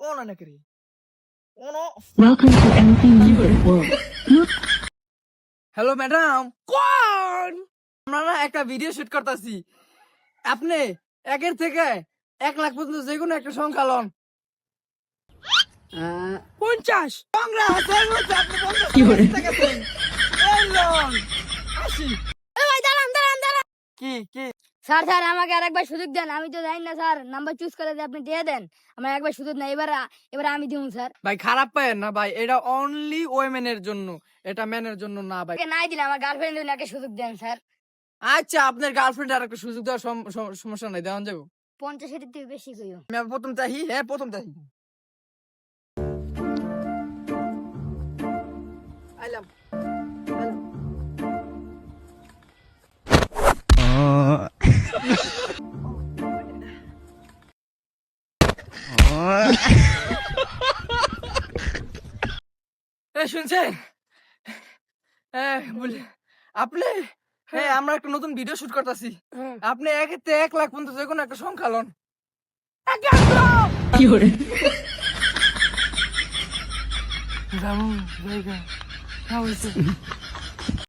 কোন নাকি রে কোন Welcome to Anything Music World. Hello madam কোন আমরা না একটা ভিডিও শুট করতেছি আপনি একের থেকে 1 লাখ পর্যন্ত যে কোনো একটা সংখ্যা লন 50 কংগ্রেস আপনি 50 টাকা দেন এই লন 80 ভাই দাঁড়ান দাঁড়ান দাঁড়ান কি কি স্যার স্যার আমাকে আরেকবার সুযোগ দেন আমি তো জানি না স্যার নাম্বার চুজ করে দিয়ে আপনি দিয়ে দেন আমার একবার সুযোগ না এবার আমি দিউন স্যার ভাই খারাপ পায়েন না ভাই এটা অনলি ওয়েমেনের জন্য এটা মেনের জন্য না ভাই নাই দিলে আমার গার্লফ্রেন্ড নাকি সুযোগ দেন স্যার আচ্ছা আপনার গার্লফ্রেন্ড আর একটা সুযোগ দেওয়ার সমস্যা নাই দেওয়া যাবো 50 এর থেকে বেশি কইও আমি আবার প্রথম চাহি হ্যাঁ প্রথম চাহি আইলাম শুনছেন বলি আপনি হ্যাঁ আমরা একটা নতুন ভিডিও শুট করতেছি আপনি 1 লাখ পর্যন্ত যে কোনো একটা সংখ্যা লন রামু জায়গা